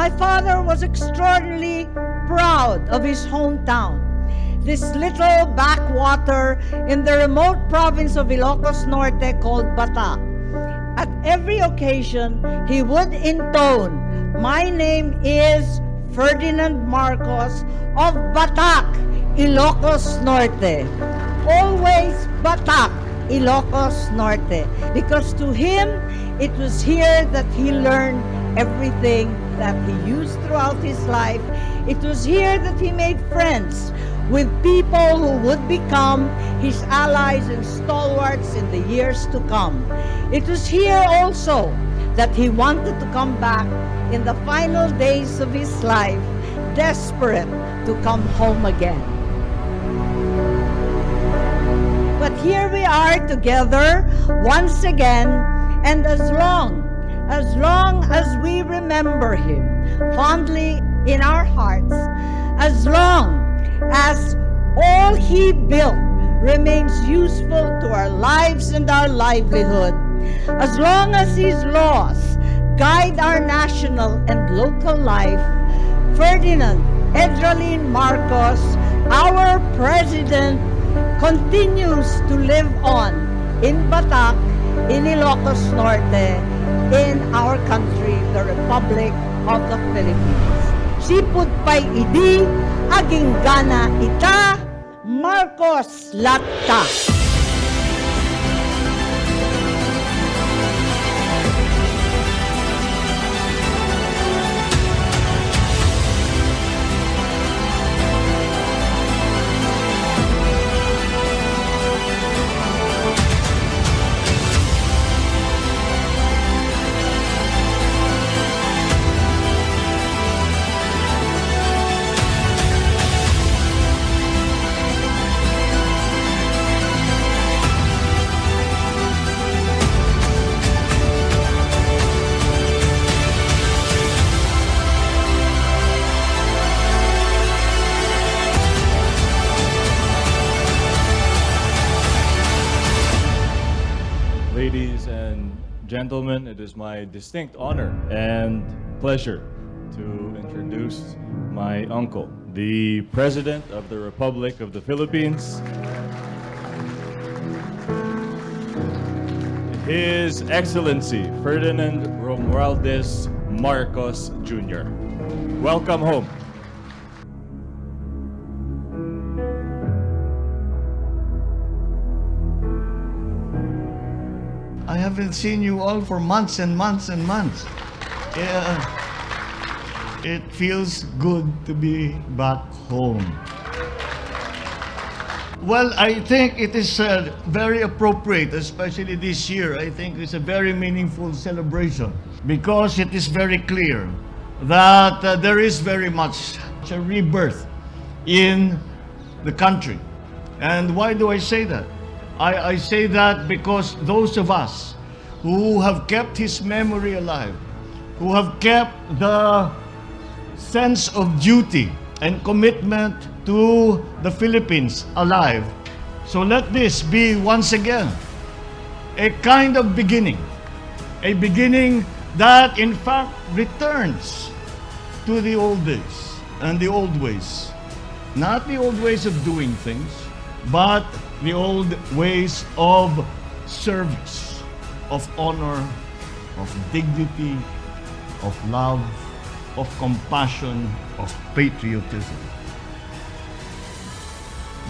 My father was extraordinarily proud of his hometown, this little backwater in the remote province of Ilocos Norte called Batak. At every occasion, he would intone, "My name is Ferdinand Marcos of Batak, Ilocos Norte." Always Batak, Ilocos Norte. Because to him, it was here that he learned everything that he used throughout his life. It was here that he made friends with people who would become his allies and stalwarts in the years to come. It was here also that he wanted to come back in the final days of his life, desperate to come home again. But here we are together once again, and as long as we remember him fondly in our hearts, as long as all he built remains useful to our lives and our livelihood, as long as his laws guide our national and local life, Ferdinand Edralin Marcos, our president, continues to live on in Batak, in Ilocos Norte, in our country, the Republic of the Philippines. Sipud pay idi, aging gana ita, Marcos Latta. Ladies and gentlemen, it is my distinct honor and pleasure to introduce my uncle, the President of the Republic of the Philippines, His Excellency Ferdinand Romualdez Marcos Jr. Welcome home. I haven't seen you all for months and months and months. It feels good to be back home. Well, I think it is very appropriate, especially this year. I think it's a very meaningful celebration because it is very clear that there is very much a rebirth in the country. And why do I say that? I say that because those of us who have kept his memory alive, who have kept the sense of duty and commitment to the Philippines alive. So let this be once again a kind of beginning, a beginning that in fact returns to the old days and the old ways. Not the old ways of doing things, but the old ways of service, of honor, of dignity, of love, of compassion, of patriotism.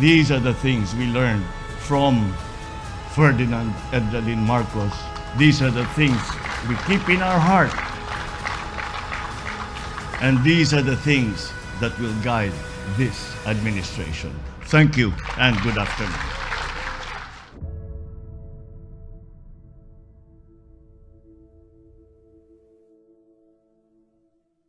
These are the things we learned from Ferdinand Edralin Marcos. These are the things we keep in our heart. And these are the things that will guide this administration. Thank you and good afternoon.